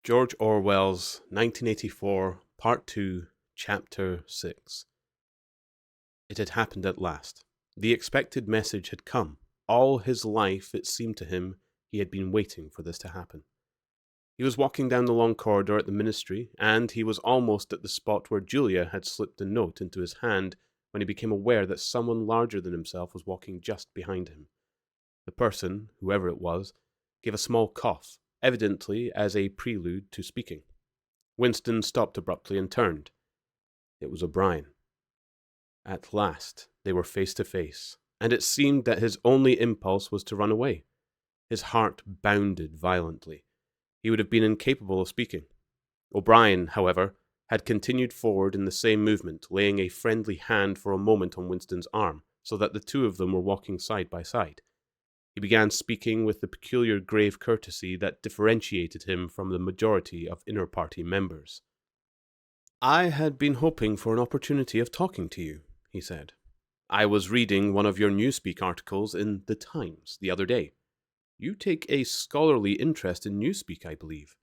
George Orwell's 1984, Part 2, Chapter 6. It had happened at last. The expected message had come. All his life, it seemed to him, he had been waiting for this to happen. He was walking down the long corridor at the ministry, and he was almost at the spot where Julia had slipped a note into his hand when he became aware that someone larger than himself was walking just behind him. The person, whoever it was, gave a small cough, evidently as a prelude to speaking. Winston stopped abruptly and turned. It was O'Brien. At last, they were face to face, and it seemed that his only impulse was to run away. His heart bounded violently. He would have been incapable of speaking. O'Brien, however, had continued forward in the same movement, laying a friendly hand for a moment on Winston's arm, so that the two of them were walking side by side. He began speaking with the peculiar grave courtesy that differentiated him from the majority of inner party members. "I had been hoping for an opportunity of talking to you," he said. "I was reading one of your Newspeak articles in The Times the other day. You take a scholarly interest in Newspeak, I believe."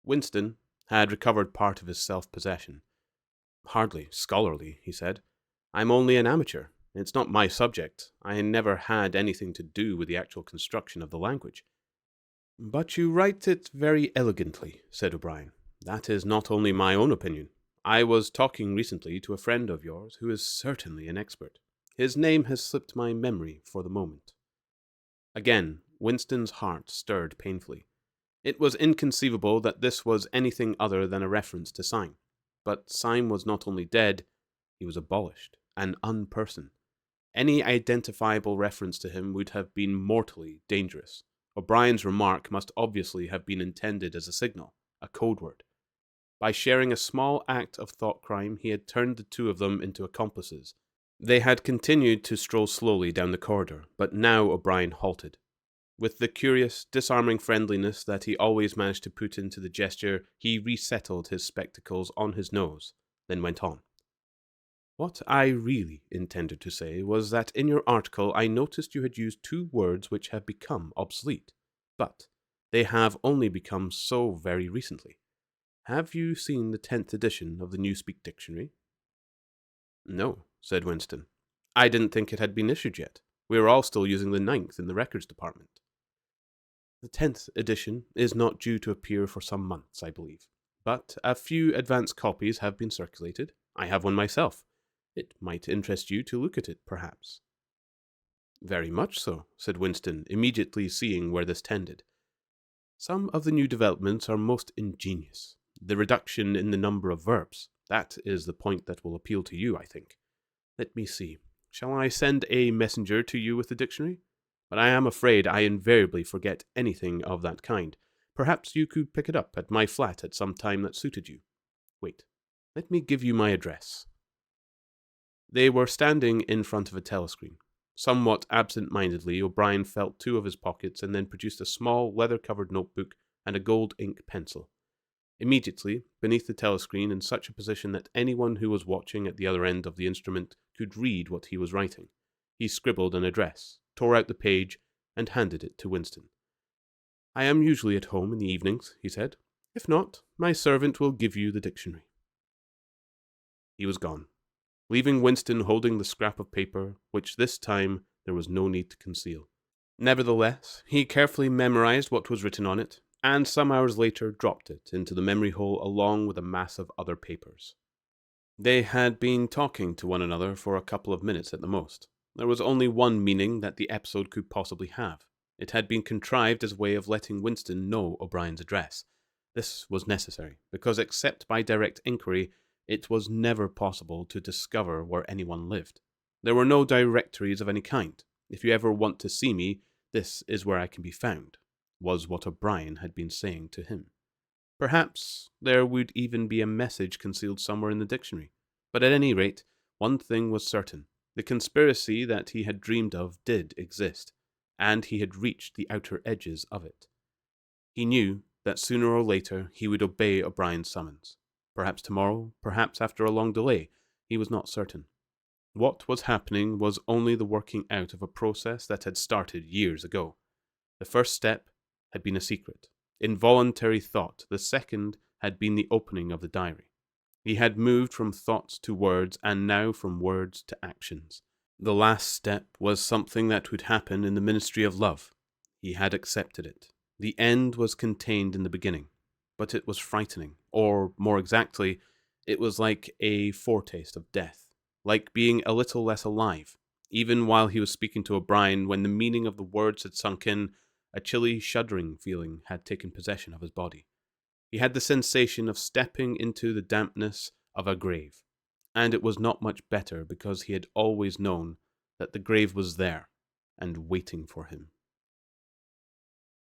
Winston had recovered part of his self-possession. "Hardly scholarly," he said. "I'm only an amateur. It's not my subject. I never had anything to do with the actual construction of the language." "But you write it very elegantly," said O'Brien. "That is not only my own opinion. I was talking recently to a friend of yours who is certainly an expert. His name has slipped my memory for the moment." Again, Winston's heart stirred painfully. It was inconceivable that this was anything other than a reference to Syme. But Syme was not only dead, he was abolished, an unperson. Any identifiable reference to him would have been mortally dangerous. O'Brien's remark must obviously have been intended as a signal, a code word. By sharing a small act of thought crime, he had turned the two of them into accomplices. They had continued to stroll slowly down the corridor, but now O'Brien halted. With the curious, disarming friendliness that he always managed to put into the gesture, he resettled his spectacles on his nose, then went on. "What I really intended to say was that in your article I noticed you had used two words which have become obsolete, but they have only become so very recently. Have you seen the 10th edition of the Newspeak Dictionary?" "No," said Winston. "I didn't think it had been issued yet. We are all still using the 9th in the records department." "The 10th edition is not due to appear for some months, I believe, but a few advance copies have been circulated. I have one myself. It might interest you to look at it, perhaps." "Very much so," said Winston, immediately seeing where this tended. "Some of the new developments are most ingenious. The reduction in the number of verbs, that is the point that will appeal to you, I think. Let me see. Shall I send a messenger to you with the dictionary? But I am afraid I invariably forget anything of that kind. Perhaps you could pick it up at my flat at some time that suited you. Wait, let me give you my address." They were standing in front of a telescreen. Somewhat absent-mindedly, O'Brien felt two of his pockets and then produced a small, leather-covered notebook and a gold ink pencil. Immediately, beneath the telescreen, in such a position that anyone who was watching at the other end of the instrument could read what he was writing, he scribbled an address, tore out the page, and handed it to Winston. "I am usually at home in the evenings," he said. "If not, my servant will give you the dictionary." He was gone, leaving Winston holding the scrap of paper, which this time there was no need to conceal. Nevertheless, he carefully memorized what was written on it, and some hours later dropped it into the memory hole along with a mass of other papers. They had been talking to one another for a couple of minutes at the most. There was only one meaning that the episode could possibly have. It had been contrived as a way of letting Winston know O'Brien's address. This was necessary, because except by direct inquiry, it was never possible to discover where anyone lived. There were no directories of any kind. "If you ever want to see me, this is where I can be found," was what O'Brien had been saying to him. Perhaps there would even be a message concealed somewhere in the dictionary. But at any rate, one thing was certain. The conspiracy that he had dreamed of did exist, and he had reached the outer edges of it. He knew that sooner or later he would obey O'Brien's summons. Perhaps tomorrow, perhaps after a long delay, he was not certain. What was happening was only the working out of a process that had started years ago. The first step had been a secret. Involuntary thought. The second had been the opening of the diary. He had moved from thoughts to words, and now from words to actions. The last step was something that would happen in the ministry of love. He had accepted it. The end was contained in the beginning, but it was frightening, or more exactly, it was like a foretaste of death, like being a little less alive. Even while he was speaking to O'Brien, when the meaning of the words had sunk in, a chilly, shuddering feeling had taken possession of his body. He had the sensation of stepping into the dampness of a grave, and it was not much better because he had always known that the grave was there and waiting for him.